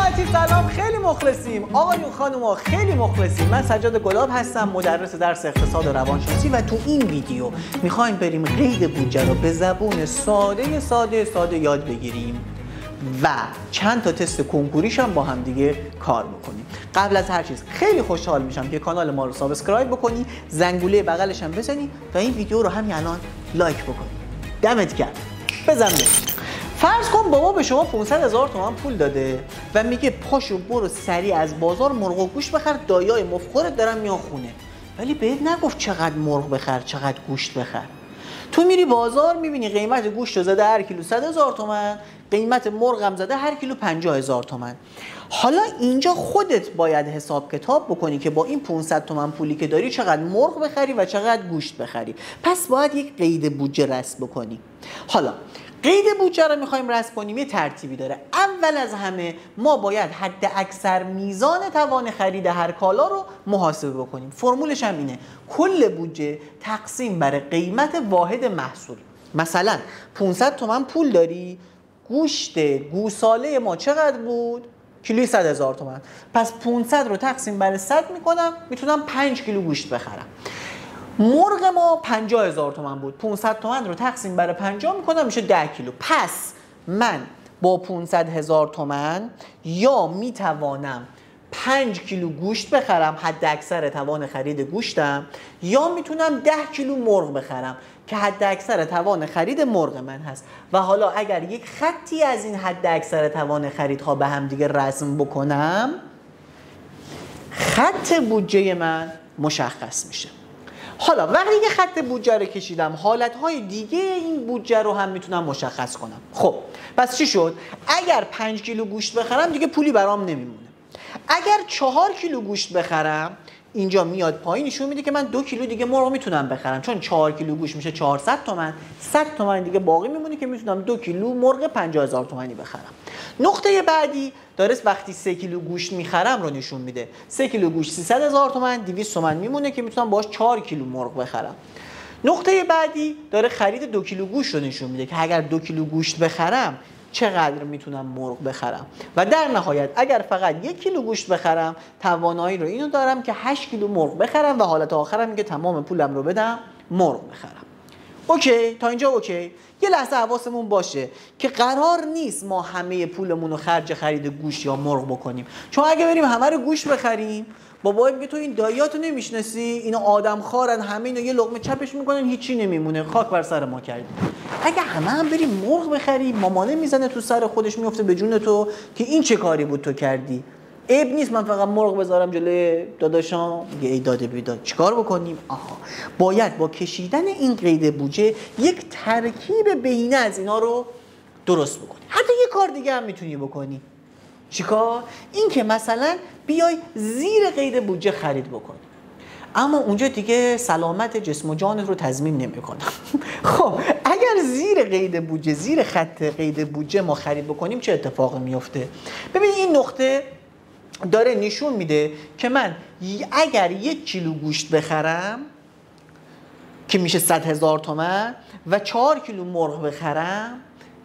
حضرتی سلام، خیلی مخلصیم. آقایون خانوما خیلی مخلصیم. من سجاد گلاب هستم، مدرس درس اقتصاد و روانشناسی و تو این ویدیو میخوایم بریم قید بودجه رو به زبون ساده یاد بگیریم و چند تا تست کنکوریش هم با هم دیگه کار بکنیم. قبل از هر چیز خیلی خوشحال میشم که کانال ما رو سابسکرایب بکنی، زنگوله بغلش هم بزنی و این ویدیو رو همین الان لایک بکنی. دمت گرم. بزن فرض کن بابا به شما 500,000 تومان پول داده و میگه پاشو برو سریع از بازار مرغ و گوشت بخر، دایای مفخورت دارن میان خونه. ولی بهت نگفت چقدر مرغ بخر، چقدر گوشت بخر. تو میری بازار میبینی قیمت گوشت زده هر کیلو 100,000 تومان، قیمت مرغ هم زده هر کیلو 50,000 تومان. حالا اینجا خودت باید حساب کتاب بکنی که با این 500 تومان پولی که داری چقدر مرغ بخری و چقدر گوشت بخری. پس باید یک قید بودجه رسم بکنی. حالا قید بودجه رو میخوایم رسم کنیم، یه ترتیبی داره. اول از همه ما باید حد اکثر میزان توان خرید هر کالا رو محاسبه بکنیم. فرمولش هم اینه: کل بودجه تقسیم بر قیمت واحد محصول. مثلا 500 تومان پول داری، گوشت گوساله ما چقدر بود؟ کیلوی 100,000 تومان. پس 500 رو تقسیم بر 100 میکنم، میتونم 5 کیلو گوشت بخرم. مرغ ما 50,000 تومان بود، 500 تومان رو تقسیم بر 50 میکنم، میشه 10 کیلو. پس من با 500,000 تومان یا میتوانم 5 کیلو گوشت بخرم، حد اکثر توان خرید گوشتم، یا میتونم 10 کیلو مرغ بخرم که حد اکثر توان خرید مرغ من هست. و حالا اگر یک خطی از این حد اکثر توان خریدها به هم دیگه رسم بکنم، خط بودجه من مشخص میشه. حالا وقتی که خط بودجه رو کشیدم، حالتهای دیگه این بودجه رو هم میتونم مشخص کنم. خب پس چی شد؟ اگر 5 کیلو گوشت بخرم دیگه پولی برام نمیمونه. اگر 4 کیلو گوشت بخرم، اینجا میاد پایین نشون میده که من 2 کیلو دیگه مرغ میتونم بخرم، چون 4 کیلو گوشت میشه 400 تومان، 100 تومان دیگه باقی میمونه که میتونم 2 کیلو مرغ 50,000 تومانی بخرم. نقطه بعدی داره وقتی 3 کیلو گوشت میخرم رو نشون میده. 3 کیلو گوشت 300,000 تومان، 200 تومان میمونه که میتونم باهاش 4 کیلو مرغ بخرم. نقطه بعدی داره خرید 2 کیلو گوشت رو نشون میده که اگر 2 کیلو گوشت بخرم چقدر میتونم مرغ بخرم. و در نهایت اگر فقط 1 کیلو گوشت بخرم، توانایی رو اینو دارم که 8 کیلو مرغ بخرم و حالت آخرم میگه تمام پولم رو بدم مرغ بخرم. اوکی، تا اینجا اوکی. یه لحظه حواسمون باشه که قرار نیست ما همه پولمون رو خرج خرید گوشت یا مرغ بکنیم، چون اگه بریم همه رو گوشت بخریم، بابا میگه تو این دایاتو نمیشناسی، اینا آدم خارن، همه اینا یه لقمه چپش میکنن هیچی نمیمونه، خاک بر سر ما کردیم. اگه هم بریم مرغ بخریم، مامانه میزنه تو سر خودش، میفته به جون تو که این چه کاری بود تو کردی. عیب نیست من فقط مرغ بذارم جلوی داداشام، میگه ای داده بیداد. چیکار بکنیم؟ باید با کشیدن این قید بودجه یک ترکیب بهینه از اینا رو درست بکنی. حتی یه کار دیگه هم میتونی بکنی. چیکار؟ این که مثلا بیای زیر قید بودجه خرید بکنی، اما اونجا دیگه سلامت جسم و جانت رو تضمین نمی‌کنم. خب اگر زیر قید بودجه، زیر خط قید بودجه ما خرید بکنیم چه اتفاقی میفته؟ ببین این نقطه داره نشون میده که من اگر 1 کیلو گوشت بخرم که میشه 100,000 تومان و 4 کیلو مرغ بخرم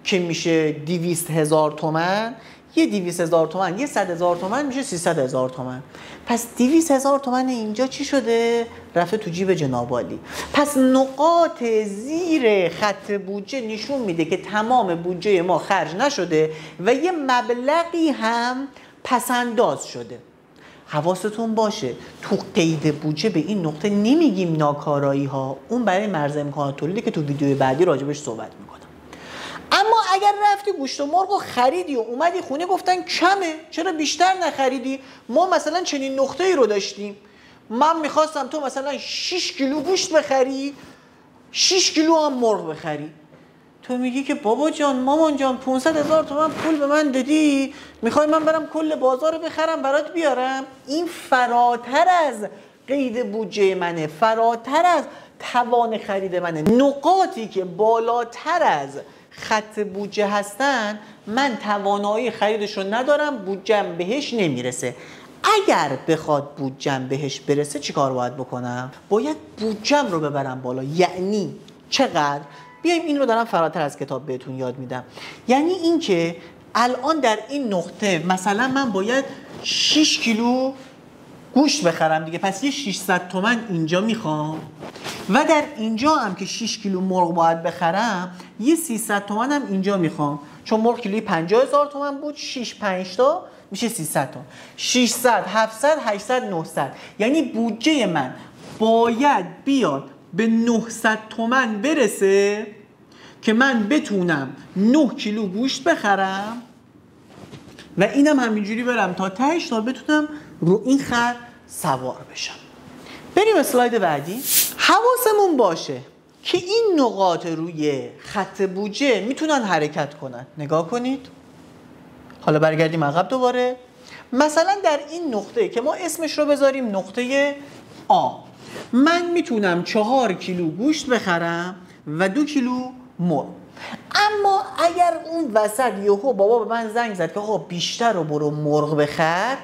که میشه 200,000 تومان، یه 200,000 تومان یه 100,000 تومان میشه 300,000 تومان. پس 200,000 تومان اینجا چی شده؟ رفته تو جیب جناب عالی. پس نقاط زیر خط بودجه نشون میده که تمام بودجه ما خرج نشده و یه مبلغی هم پسنداز شده. حواستون باشه تو قید بودجه به این نقطه نمیگیم ناکارایی ها، اون برای مرز امکانات تولیده که تو ویدیو بعدی راجبش صحبت میکنم. اما اگر رفتی گوشت و مرغ رو خریدی و اومدی خونه گفتن کمه، چرا بیشتر نخریدی؟ ما مثلا چنین نقطه ای رو داشتیم، من میخواستم تو مثلا 6 کیلو گوشت بخری، 6 کیلو هم مرغ بخری. تو میگی که بابا جان، مامان جان، 500,000 تومان پول به من دادی، میخوای من برم کل بازار رو بخرم برات بیارم؟ این فراتر از قید بودجه منه، فراتر از توان خرید منه. نقاطی که بالاتر از خط بودجه هستن من توانایی خریدش رو ندارم، بودجم بهش نمیرسه. اگر بخواد بودجم بهش برسه چیکار باید بکنم؟ باید بودجم رو ببرم بالا. یعنی چقدر؟ بیایم این رو دارم فراتر از کتاب بهتون یاد میدم. یعنی این که الان در این نقطه مثلا من باید 6 کیلو گوشت بخرم دیگه، پس یه 600 تومن اینجا میخوام و در اینجا هم که 6 کیلو مرغ باید بخرم یه 300 تومن هم اینجا میخوام، چون مرغ کیلویی 50,000 تومن بود، 6 5 تا میشه 300 تومن، 600 700 800 900. یعنی بودجه من باید بیاد به 900 تومن برسه که من بتونم 9 کیلو گوشت بخرم و اینم همینجوری برم تا تهش تا بتونم رو این خط سوار بشم. بریم اسلاید بعدی. حواسمون باشه که این نقاط روی خط بودجه میتونن حرکت کنن. نگاه کنید. حالا برگردیم عقب دوباره. مثلا در این نقطه که ما اسمش رو بذاریم نقطه آ، من میتونم 4 کیلو گوشت بخرم و 2 کیلو مرغ. اما اگر اون وسط یهو بابا به من زنگ زد که آقا بیشتر رو برو مرغ بخر،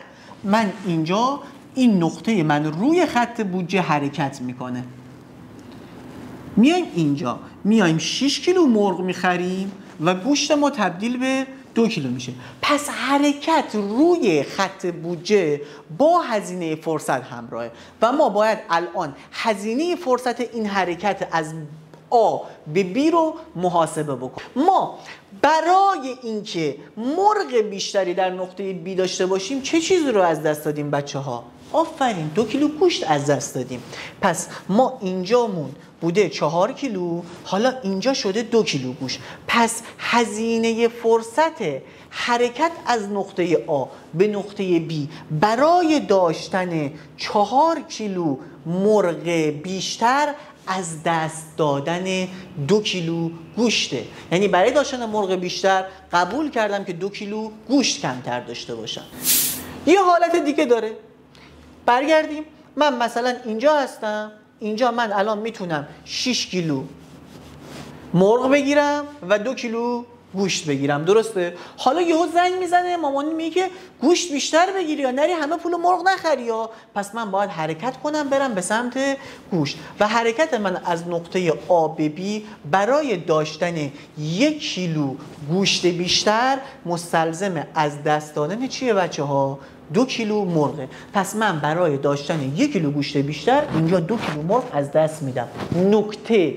من اینجا این نقطه من روی خط بودجه حرکت میکنه. میایم اینجا میایم 6 کیلو مرغ میخریم و گوشت ما تبدیل به 2 کیلو میشه. پس حرکت روی خط بودجه با هزینه فرصت همراهه و ما باید الان هزینه فرصت این حرکت از آ به بی رو محاسبه بکنیم. ما برای اینکه مرغ بیشتری در نقطه بی داشته باشیم چه چیزی رو از دست دادیم بچه ها؟ آفرین، 2 کیلو گوشت از دست دادیم. پس ما اینجامون بوده 4 کیلو، حالا اینجا شده 2 کیلو گوشت. پس هزینه فرصت حرکت از نقطه آ به نقطه بی برای داشتن 4 کیلو مرغ بیشتر از دست دادن 2 کیلو گوشته. یعنی برای داشتن مرغ بیشتر قبول کردم که 2 کیلو گوشت کمتر داشته باشم. یه حالت دیگه داره. برگردیم، من مثلا اینجا هستم، اینجا من الان میتونم 6 کیلو مرغ بگیرم و 2 کیلو گوشت بگیرم، درسته؟ حالا یهو زنگ میزنه مامانی میگه که گوشت بیشتر بگیری یا نری همه پول مرغ نخری یا، پس من باید حرکت کنم برم به سمت گوشت و حرکت من از نقطه آ به بی برای داشتن 1 کیلو گوشت بیشتر مستلزم از دست دادن چیه بچه ها؟ 2 کیلو مرغه. پس من برای داشتن 1 کیلو گوشت بیشتر اینجا 2 کیلو مرغ از دست میدم. نکته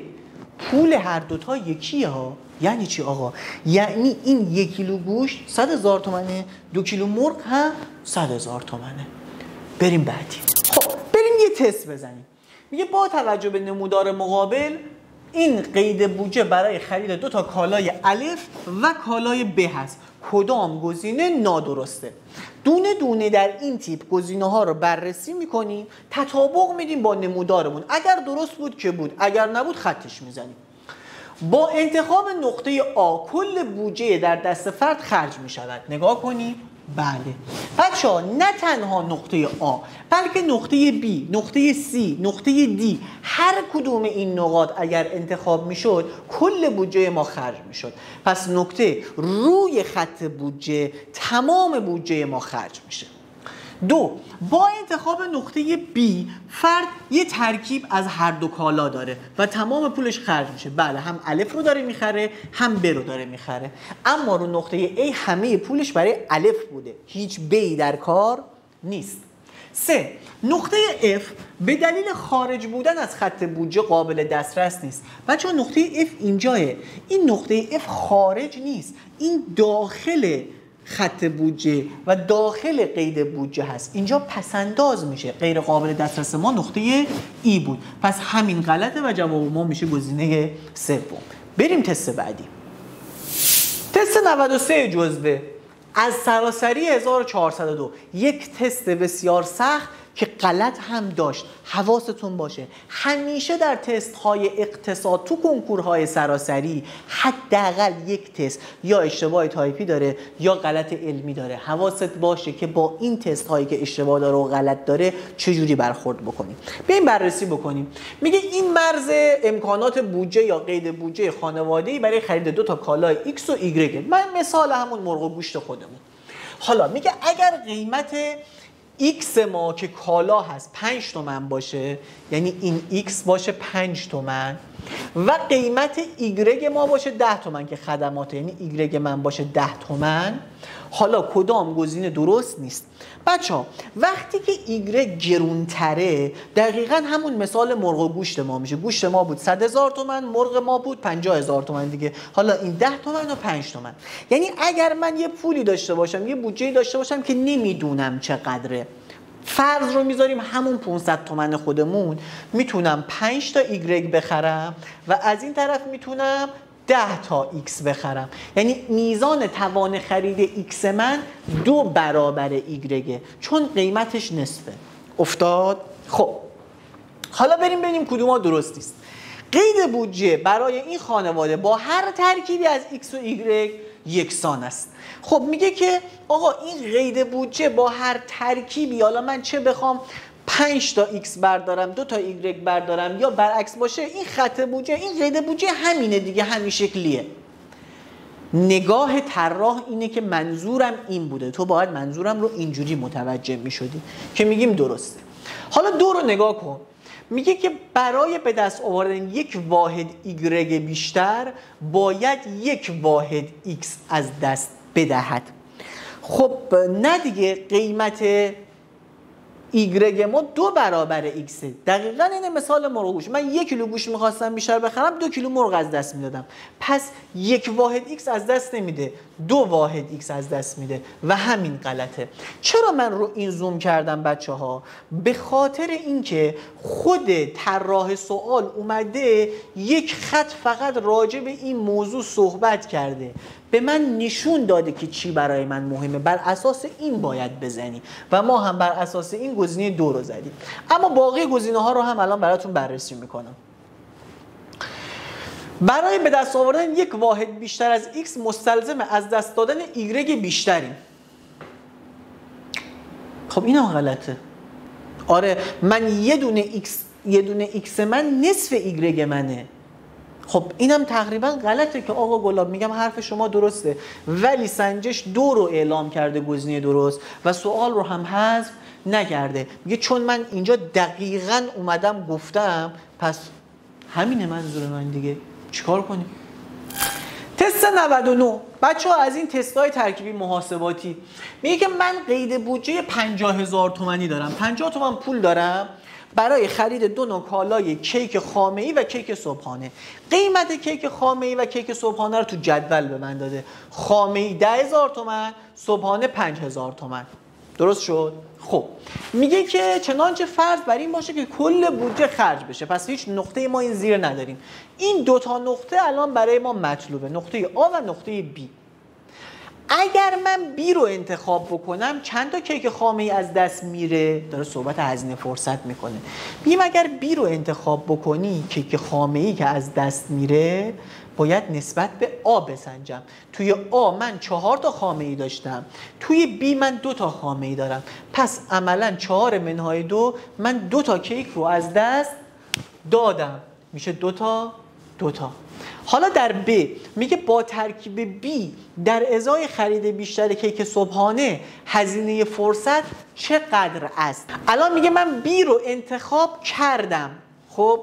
پول هر دوتا یکیه ها. یعنی چی آقا؟ یعنی این 1 کیلو گوشت 100,000 تومنه، 2 کیلو مرغ هم 100,000 تومنه. بریم بعدی. خب بریم یه تست بزنیم. میگه با توجه به نمودار مقابل این قید بودجه برای خرید 2 تا کالای الف و کالای ب هست. کدام گزینه نادرسته؟ دونه دونه در این تیپ گزینه ها رو بررسی میکنیم، تطابق میدیم با نمودارمون. اگر درست بود که بود، اگر نبود خطش میزنیم. با انتخاب نقطه آ کل بودجه در دست فرد خرج می شود. نگاه کنیم. بله بچه ها، نه تنها نقطه آ بلکه نقطه بی، نقطه سی، نقطه دی، هر کدوم این نقاط اگر انتخاب می شد کل بودجه ما خرج می شد. پس نقطه روی خط بودجه تمام بودجه ما خرج میشه. 2. با انتخاب نقطه B فرد یه ترکیب از هر دو کالا داره و تمام پولش خرج میشه. بله، هم الف رو داره میخره هم ب رو داره میخره، اما رو نقطه A همه پولش برای الف بوده، هیچ B در کار نیست. 3. نقطه F به دلیل خارج بودن از خط بودجه قابل دسترس نیست. بچه‌ها نقطه F اینجاه، این نقطه F خارج نیست، این داخل خط بودجه و داخل قید بودجه هست. اینجا پسنداز میشه، غیر قابل دسترس ما نقطه ای بود. پس همین غلطه و جواب ما میشه گزینه سوم. بریم تست بعدی. تست 93 جزوه از سراسری 1402. یک تست بسیار سخت که غلط هم داشت. حواستون باشه همیشه در تست های اقتصاد تو کنکورهای سراسری حداقل یک تست یا اشتباه تایپی داره یا غلط علمی داره. حواست باشه که با این تست هایی که اشتباه داره و غلط داره چجوری برخورد بکنیم. بیایم بررسی بکنیم. میگه این مرز امکانات بودجه یا قید بودجه خانواده‌ای برای خرید 2 تا کالای X و Y. من مثال همون مرغ و گوشت خودمون. حالا میگه اگر قیمت X ما که کالا هست 5 تومن باشه، یعنی این X باشه 5 تومن و قیمت ایگرگ ما باشه 10 تومن که خدمات، یعنی ایگرگ من باشه 10 تومن، حالا کدام گزینه درست نیست؟ بچه ها وقتی که ایگرگ گرونتره دقیقا همون مثال مرغ و گوشت ما میشه. گوشت ما بود 100,000 تومن، مرغ ما بود 50,000 تومن دیگه. حالا این 10 تومن و 5 تومن. یعنی اگر من یه پولی داشته باشم، یه بودجه داشته باشم که نمیدونم چقدره، فرض رو میذاریم همون 500 تومن خودمون، میتونم 5 تا ایگرگ بخرم و از این طرف میتونم 10 تا ایکس بخرم. یعنی میزان توان خرید ایکس من 2 برابر ایگرگه چون قیمتش نصفه. افتاد؟ خب حالا بریم ببینیم کدوما درست نیست. قید بودجه برای این خانواده با هر ترکیبی از ایکس و ایگرگ یکسان است. خب میگه که آقا این قید بودجه با هر ترکیبی، حالا من چه بخوام 5 تا ایکس بردارم 2 تا ایگرگ بردارم یا برعکس باشه، این خط بودجه، این قید بودجه همینه دیگه، همین شکلیه. نگاه طراح اینه که منظورم این بوده، تو باید منظورم رو اینجوری متوجه میشدی که میگیم درسته. حالا دو رو نگاه کن، میگه که برای به دست آوردن یک واحد ایگرگ بیشتر باید یک واحد ایکس از دست بدهد. خب نه دیگه، قیمت ایگرگ ما 2 برابر ایکسه. دقیقاً اینه مثال مرغ گوشت. من 1 کیلو گوشت میخواستم بیشتر بخرم، 2 کیلو مرغ از دست میدادم. پس 1 واحد ایکس از دست نمیده، 2 واحد ایکس از دست میده و همین غلطه. چرا من رو این زوم کردم بچه ها؟ به خاطر اینکه خود طراح سوال اومده یک خط فقط راجع به این موضوع صحبت کرده، به من نشون داده که چی برای من مهمه، بر اساس این باید بزنی و ما هم بر اساس این گزینه 2 رو زدیم. اما باقی گزینه ها رو هم الان براتون بررسی میکنم. برای به دست آوردن یک واحد بیشتر از x مستلزم از دست دادن y بیشتریم. خب این هم غلطه. آره من یه دونه x من نصف y منه. خب اینم تقریبا غلطه که آقا گلاب میگم حرف شما درسته، ولی سنجش 2 رو اعلام کرده گزینه درست و سوال رو هم حذف نکرده. میگه چون من اینجا دقیقاً اومدم گفتم پس همینه منظور من دیگه، چیکار کنیم؟ تست 99 بچه ها از این تست‌های ترکیبی محاسباتی میگه که من قید بودجه 50,000 تومانی دارم، 50 تومن پول دارم برای خرید 2 نوع کالای کیک خامه‌ای و کیک صبحانه. قیمت کیک خامه‌ای و کیک صبحانه رو تو جدول به من داده. خامه‌ای 10,000 تومان، صبحانه 5,000 تومان. درست شد؟ خب میگه که چنانچه فرض بر این باشه که کل بودجه خرج بشه، پس هیچ نقطه ما این زیر نداریم. این 2 تا نقطه الان برای ما مطلوبه، نقطه A و نقطه B. اگر من B رو انتخاب بکنم چند تا کیک خامه‌ای از دست میره؟ داره صحبت هزینه فرصت میکنه. میگیم اگر B رو انتخاب بکنی کیک خامه‌ای که از دست میره باید نسبت به A بسنجم. توی A من 4 تا خامه‌ای داشتم، توی B من 2 تا خامه‌ای دارم، پس عملاً 4 منهای 2 من 2 تا کیک رو از دست دادم، میشه 2 تا. حالا در B میگه با ترکیب B در ازای خرید بیشتر کیک صبحانه هزینه فرصت چقدر است؟ الان میگه من B رو انتخاب کردم، خب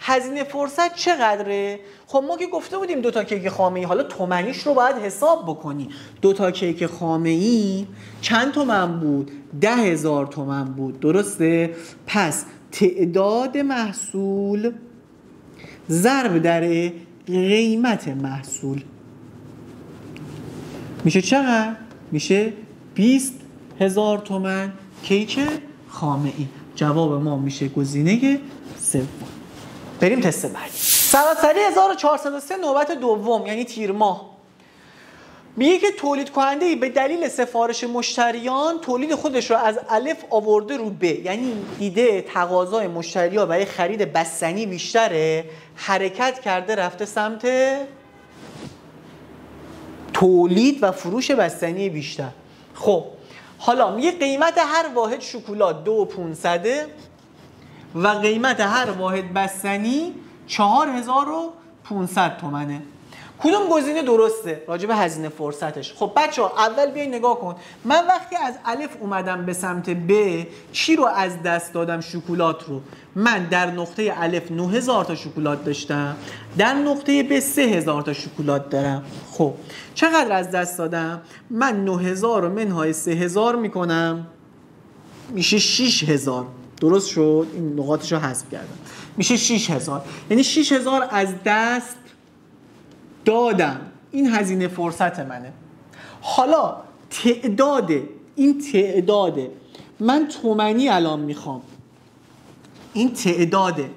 هزینه فرصت چقدره؟ خب ما که گفته بودیم 2 تا کیک خامه‌ای، حالا تومنیش رو باید حساب بکنی. 2 تا کیک خامه‌ای چند تومن بود؟ 10,000 تومن بود، درسته؟ پس تعداد محصول ضرب در قیمت محصول میشه چقدر؟ میشه 20,000 تومان کیک خامه‌ای. جواب ما میشه گزینه 3. بریم تست بعدی. سراسری 1403 نوبت دوم یعنی تیر ماه. میگه که تولید کننده به دلیل سفارش مشتریان تولید خودش رو از الف آورده رو ب، یعنی دیده تقاضای مشتری‌ها برای خرید بستنی بیشتره، حرکت کرده رفته سمت تولید و فروش بستنی بیشتر. خب حالا میگه قیمت هر واحد شکلات 2,500 و قیمت هر واحد بستنی 4,500 تومنه. کدوم گزینه درسته راجع به هزینه فرصتش؟ خب بچه‌ها اول بیاین نگاه کن. من وقتی از الف اومدم به سمت ب، چی رو از دست دادم؟ شکلات رو. من در نقطه الف 9000 تا شکلات داشتم، در نقطه ب 3000 تا شکلات دارم. خب چقدر از دست دادم؟ من 9000 رو منهای 3000 میکنم، میشه 6000. درست شد؟ این نقاطش رو حذف کردم، میشه 6000. یعنی 6000 از دست دادم. این هزینه فرصت منه. حالا تعداده من تومنی الان میخوام. این تعداده،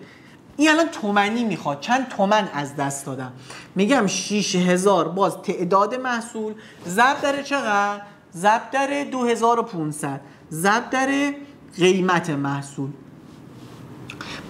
این الان تومنی میخواد. چند تومن از دست دادم؟ میگم 6000 باز تعداد محصول ضرب در چقدر؟ ضرب در 2500 ضرب در قیمت محصول.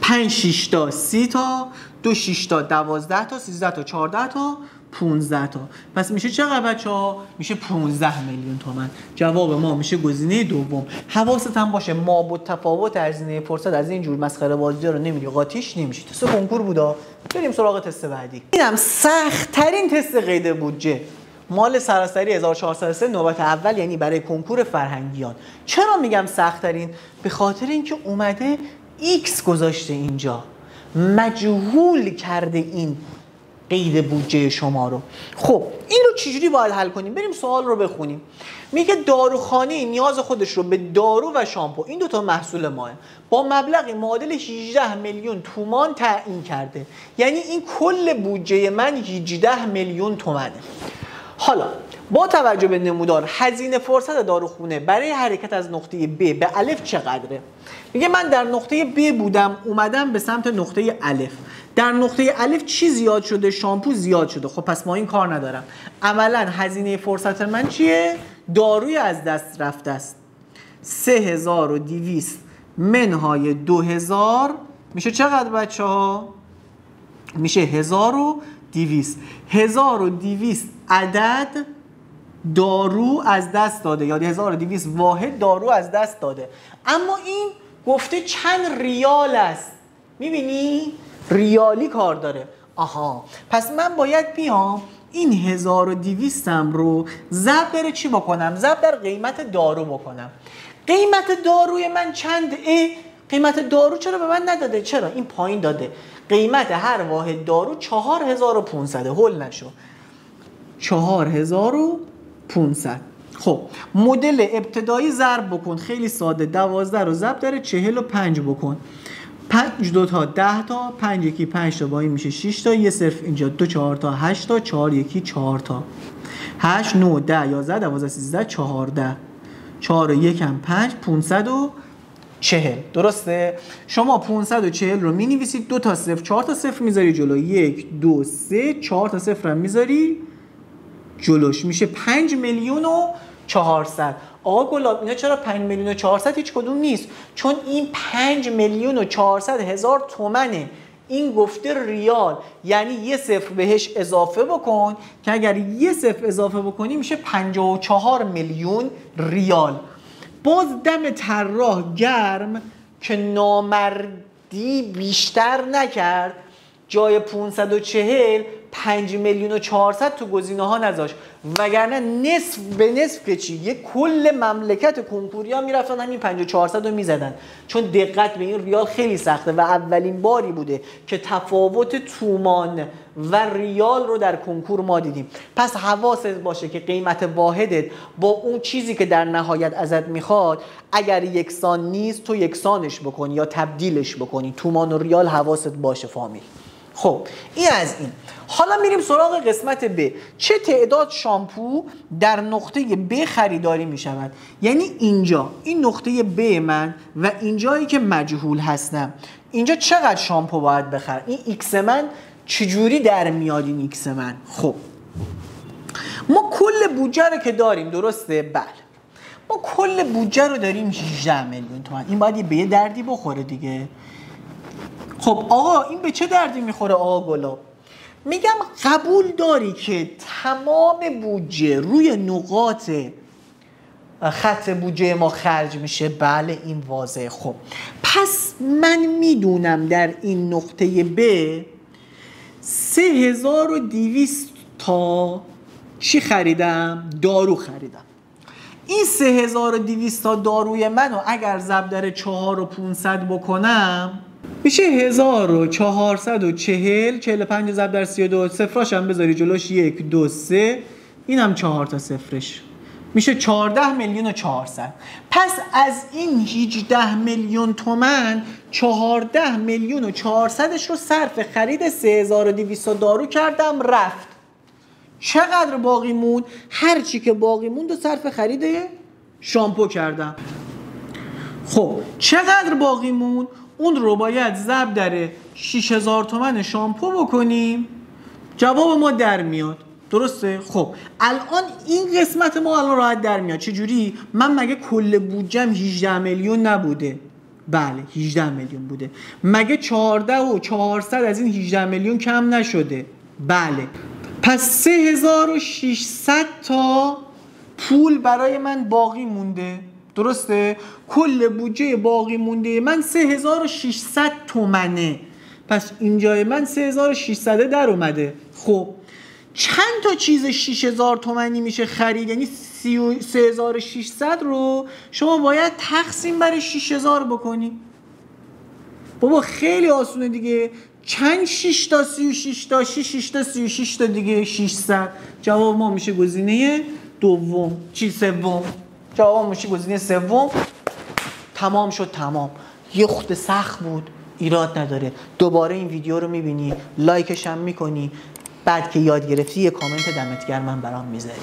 5 6 تا 30 تا 2 6 تا 12 تا 13 تا 14 تا 15 تا. پس میشه چقدر بچه‌ها؟ میشه 15 میلیون تومان. جواب ما میشه گزینه دوم. حواست هم باشه ما با تفاوت هزینه فرصت از این جور مسخره بازی‌ها رو نمیری قاطیش نمیشی. تست کنکور بودا. بریم سراغ تست بعدی. اینم سخت ترین تست قید بودجه. مال سراسری 1403 نوبت اول، یعنی برای کنکور فرهنگیان. چرا میگم سخت ترین؟ به خاطر اینکه اومده X گذاشته اینجا، مجهول کرده این قید بودجه شما رو. خب این رو چجوری باید حل کنیم؟ بریم سوال رو بخونیم. میگه داروخانه نیاز خودش رو به دارو و شامپو، این دوتا محصول ماه، با مبلغ معادل 18 میلیون تومان تعیین کرده. یعنی این کل بودجه من 18 میلیون تومنه. حالا با توجه به نمودار هزینه فرصت داروخونه برای حرکت از نقطه ب به الف چقدره؟ میگه من در نقطه ب بودم، اومدم به سمت نقطه الف. در نقطه الف چی زیاد شده؟ شامپو زیاد شده. خب پس ما این کار ندارم. عملا هزینه فرصت من چیه؟ داروی از دست رفته است. 3200 منهای 2000 میشه چقدر بچه‌ها؟ میشه 1200. 1200 عدد دارو از دست داده، یا 1200 واحد دارو از دست داده. اما این گفته چند ریال است. میبینی؟ ریالی کار داره. آها، پس من باید بیام این 1200 رو ضرب بر چی بکنم؟ ضرب در قیمت دارو بکنم. قیمت داروی من چند؟ قیمت دارو چرا به من نداده؟ چرا؟ این پایین داده. قیمت هر واحد دارو 4500. هول نشو. 4500. خب مدل ابتدایی ضرب بکن، خیلی ساده. 12 رو ضرب در 45 بکن. 5 2 تا 10 تا، 5 1 5 تا، با این میشه 6 تا، یه صرف اینجا 2 4 تا 8 تا، 4 1 4 تا، 8 9 10 11 12 13 14 4 1 هم 5 540. درسته؟ شما 540 رو می‌نویسید، 2 تا 0 4 تا 0 میذاری جلو، 1 2 3 4 تا 0 هم میذاری جلوش، میشه 5 میلیون و 400. آقا گلاب اینا چرا 5 میلیون و 400 هیچ کدوم نیست؟ چون این 5 میلیون و 400 هزار تومنه. این گفته ریال، یعنی یه صفر بهش اضافه بکن که اگر یه صفر اضافه بکنی میشه 54 میلیون ریال. باز دم طراح گرم که نامردی بیشتر نکرد، جای 540 5 میلیون و 400 تو گزینه ها نذاشت، وگرنه نصف به نصف که چی؟ یه کل مملکت کنکوری ها میرفتن همین 5400 رو میزدن. چون دقت به این ریال خیلی سخته و اولین باری بوده که تفاوت تومان و ریال رو در کنکور ما دیدیم. پس حواست باشه که قیمت واحدت با اون چیزی که در نهایت ازت میخواد اگر یکسان نیست تو یکسانش بکنی یا تبدیلش بکنی. تومان و ریال حواست باشه فامیل. خب این از این. حالا میریم سراغ قسمت ب. چه تعداد شامپو در نقطه ب خریداری میشود؟ یعنی اینجا این نقطه ب من و اینجایی که مجهول هستم، اینجا چقدر شامپو باید بخرم؟ این ایکس من چجوری در میاد؟ این ایکس من، خب ما کل بودجه رو که داریم، درسته؟ بله ما کل بودجه رو داریم 18 میلیون تومان. این باید به یه دردی بخوره دیگه. خب آقا این به چه دردی میخوره آقا گلاب؟ میگم قبول داری که تمام بودجه روی نقاط خط بودجه ما خرج میشه؟ بله این واضحه. خب پس من میدونم در این نقطه ب 3200 تا چی خریدم؟ دارو خریدم. این 3200 تا داروی منو اگر ضرب در 4500 بکنم میشه 1440. 45 ضرب در 32 صفراش هم بذاری جلوش 1 2 3 اینم 4 تا صفرش میشه 14,400,000. پس از این 18 میلیون تومن 14,400,000ش رو صرف خرید 3200 دارو کردم رفت. چقدر باقی موند؟ هر چی که باقی موند رو صرف خرید شامپو کردم. خب چقدر باقی موند؟ اون رو باید ضرب در 6000 تومن شامپو بکنیم. جواب ما در میاد. درسته؟ خب الان این قسمت ما الان راحت در میاد. چجوری؟ من مگه کل بودجم 18 میلیون نبوده؟ بله 18 میلیون بوده. مگه 14,400 از این 18 میلیون کم نشده؟ بله. پس 3600 تا پول برای من باقی مونده. درسته؟ کل بودجه باقی مونده من 3600 تومنه. پس اینجای من 3600 در اومده. خب چند تا چیز 6000 تومانی میشه خرید؟ یعنی 3600 رو شما باید تقسیم بر 6000 بکنی. بابا خیلی آسونه دیگه. چند 6 تا 36 تا 6 تا 36 تا دیگه 600. جواب ما میشه گزینه دوم. سوم. جواب میشه گزینه سوم. تمام شد. تمام. یه خود سخت بود، ایراد نداره. دوباره این ویدیو رو میبینی، لایکش هم میکنی، بعد که یاد گرفتی یه کامنت دمت گرم برام میذاری.